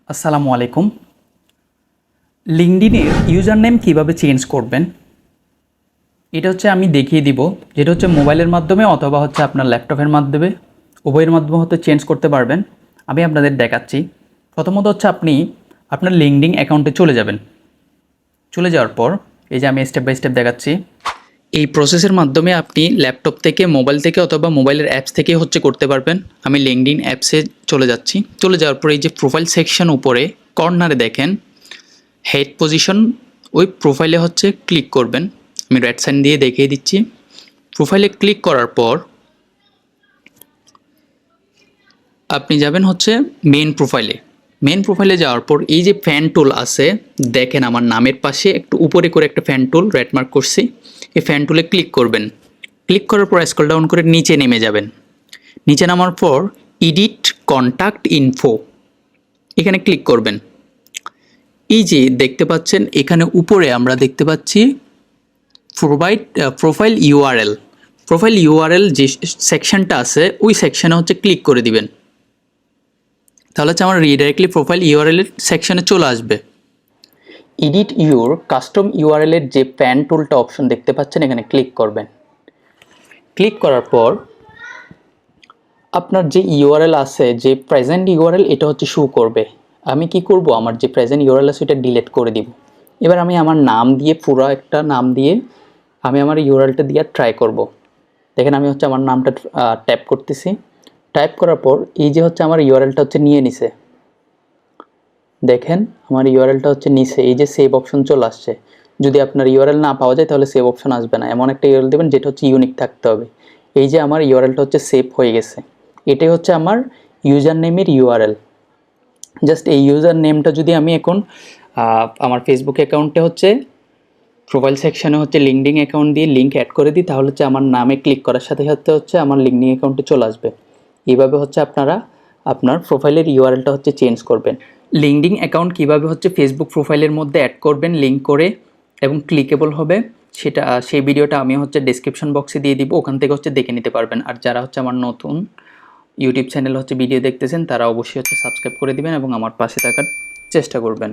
আসসালামু আলাইকুম। লিঙ্কডইনের user name কীভাবে চেঞ্জ করবেন এটা আমি দেখিয়ে দিব, যেটা মোবাইলের মাধ্যমে অথবা আপনার ল্যাপটপের মাধ্যমে, উভয়ের মাধ্যমে চেঞ্জ করতে পারবেন। আমি আপনাদের দেখাচ্ছি। প্রথমত আপনি আপনার লিঙ্কডইন অ্যাকাউন্টে চলে যাবেন। চলে যাওয়ার পর এই যে আমি স্টেপ বাই স্টেপ দেখাচ্ছি। এই প্রসেসের মাধ্যমে আপনি ল্যাপটপ থেকে, মোবাইল থেকে অথবা মোবাইলের অ্যাপস থেকে করতে পারবেন। আমি লিঙ্কডইন অ্যাপসে চলে যাচ্ছি। চলে যাওয়ার পর এই যে প্রোফাইল সেকশন উপরে কর্নারে দেখেন হেড পজিশন, ওই প্রোফাইলে ক্লিক করবেন। আমি রেড সাইন দিয়ে দেখিয়ে দিচ্ছি। প্রোফাইলে ক্লিক করার পর আপনি যাবেন মেইন প্রোফাইলে। মেইন প্রোফাইলে যাওয়ার পর এই যে ফ্যান টুল আছে, দেখেন আমার নামের পাশে একটু উপরে করে একটা ফ্যান টুল রেড মার্ক করছি। এই ফ্যান টুলে ক্লিক করবেন। ক্লিক করার পর স্ক্রল ডাউন করে নিচে নেমে যাবেন। নিচে নামার পর এডিট কন্ট্যাক্ট ইনফো, এখানে ক্লিক করবেন। এই যে দেখতে পাচ্ছেন এখানে উপরে আমরা দেখতে পাচ্ছি প্রোফাইল ইউআরএল। প্রোফাইল ইউআরএল যে সেকশনটা আছে ওই সেকশনে ক্লিক করে দিবেন। তাহলে আমার রিডাইরেক্টলি প্রোফাইল ইউআরএল এর সেকশনে চলে আসবে। এডিট ইউর কাস্টম ইউআরএল এর যে প্যান টুলটা অপশন দেখতে পাচ্ছেন, এখানে ক্লিক করবেন। ক্লিক করার পর আপনার যে ইউআরএল আছে, যে প্রেজেন্ট ইউআরএল, এটা শো করবে। আমি কি করব, আমার যে প্রেজেন্ট ইউআরএল আছে এটা ডিলিট করে দিব। এবার আমি আমার নাম দিয়ে, পুরো একটা নাম দিয়ে আমি আমার ইউআরএলটা দিয়ে ট্রাই করব। দেখেন আমি আমার নামটা টাইপ করতেছি। টাইপ করার পর এই যে আমার ইউআরএলটা নিয়ে নিছে। দেখেন আমার ইউআরএলটা নিচে এই যে সেভ অপশন চলে আসছে। যদি আপনার ইউআরএল না পাওয়া যায় তাহলে সেভ অপশন আসবে না। এমন একটা ইউআরএল দেবেন যেটা ইউনিক থাকতে হবে। এই যে আমার ইউআরএলটা সেভ হয়ে গেছে। এটাই আমার ইউজার নেমের ইউআরএল। জাস্ট এই ইউজার নেমটা যদি আমি এখন আমার ফেসবুক অ্যাকাউন্টে প্রোফাইল সেকশনে লিঙ্কডইন অ্যাকাউন্ট দিয়ে লিঙ্ক অ্যাড করে দিই, তাহলে আমার নামে ক্লিক করার সাথে সাথে আমার লিঙ্কডইন অ্যাকাউন্টে চলে আসবে। এইভাবে আপনারা আপনার প্রোফাইলের ইউআরএলটা চেঞ্জ করবেন। লিঙ্কডইন অ্যাকাউন্ট কীভাবে ফেসবুক প্রোফাইলের মধ্যে অ্যাড করবেন লিঙ্ক করে এবং ক্লিকেবল হবে, সেই ভিডিওটা আমি ডেসক্রিপশন বক্সে দিয়ে দিব, ওখান থেকে দেখে নিতে পারবেন। আর যারা আমার নতুন ইউটিউব চ্যানেল ভিডিও দেখতেছেন তারা অবশ্যই সাবস্ক্রাইব করে দিবেন এবং আমার পাশে থাকার চেষ্টা করবেন।